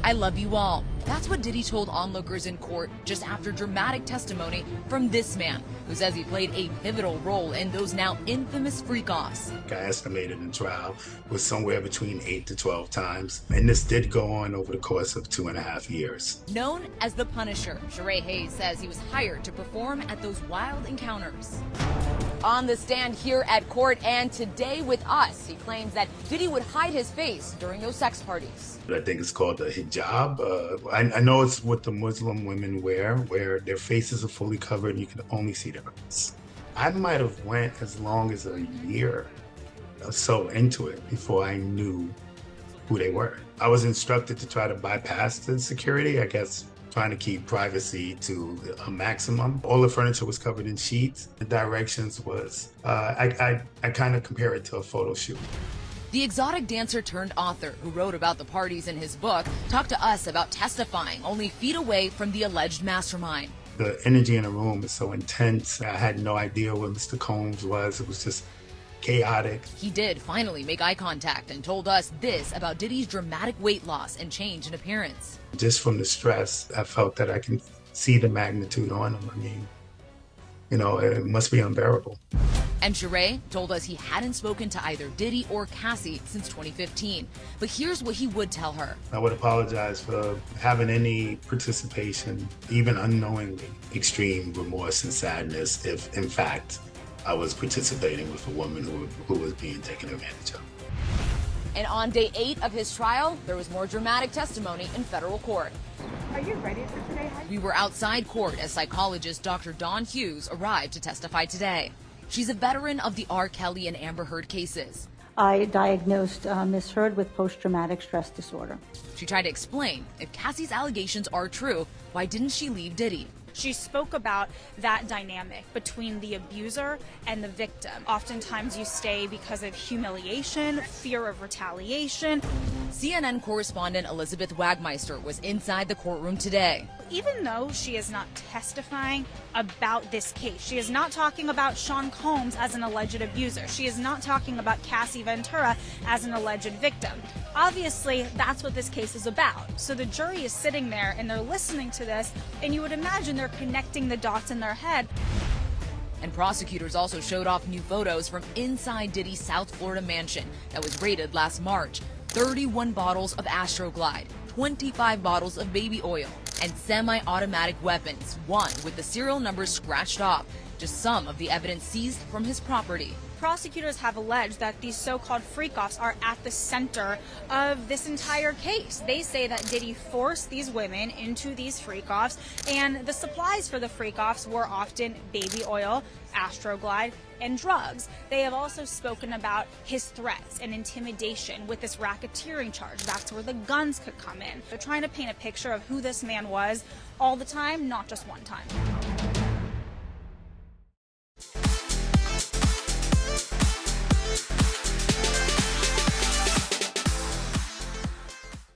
"I love you all." That's what Diddy told onlookers in court just after dramatic testimony from this man, who says he played a pivotal role in those now infamous freak-offs. I estimated in trial was somewhere between 8 to 12 times, and this did go on over the course of 2.5 years. Known as the Punisher, Sharay Hayes says he was hired to perform at those wild encounters. On the stand here at court and today with us, he claims that Diddy would hide his face during those sex parties. I think it's called the hijab. I know it's what the Muslim women wear, where their faces are fully covered and you can only see their eyes. I might have went as long as a year or so into it before I knew who they were. I was instructed to try to bypass the security, I guess, trying to keep privacy to a maximum. All the furniture was covered in sheets. The directions was, I kind of compare it to a photo shoot. The exotic dancer turned author who wrote about the parties in his book talked to us about testifying only feet away from the alleged mastermind. The energy in the room is so intense. I had no idea where Mr. Combs was. It was just chaotic. He did finally make eye contact and told us this about Diddy's dramatic weight loss and change in appearance. Just from the stress, I felt that I can see the magnitude on him. I mean, you know, it must be unbearable. And Sharay told us he hadn't spoken to either Diddy or Cassie since 2015. But here's what he would tell her. I would apologize for having any participation, even unknowingly, extreme remorse and sadness if, in fact, I was participating with a woman who was being taken advantage of. And on day 8 of his trial, there was more dramatic testimony in federal court. Are you ready for today? We were outside court as psychologist Dr. Dawn Hughes arrived to testify today. She's a veteran of the R. Kelly and Amber Heard cases. I diagnosed Ms. Heard with post-traumatic stress disorder. She tried to explain if Cassie's allegations are true, why didn't she leave Diddy? She spoke about that dynamic between the abuser and the victim. Oftentimes you stay because of humiliation, fear of retaliation. CNN correspondent Elizabeth Wagmeister was inside the courtroom today. Even though she is not testifying about this case, she is not talking about Sean Combs as an alleged abuser. She is not talking about Cassie Ventura as an alleged victim. Obviously, that's what this case is about. So the jury is sitting there and they're listening to this, and you would imagine they're connecting the dots in their head. And prosecutors also showed off new photos from inside Diddy's South Florida mansion that was raided last March. 31 bottles of Astroglide, 25 bottles of baby oil, and semi-automatic weapons, one with the serial numbers scratched off. Just some of the evidence seized from his property. Prosecutors have alleged that these so-called freak-offs are at the center of this entire case. They say that Diddy forced these women into these freak-offs, and the supplies for the freak-offs were often baby oil, Astroglide, and drugs. They have also spoken about his threats and intimidation with this racketeering charge. That's where the guns could come in. They're trying to paint a picture of who this man was all the time, not just one time.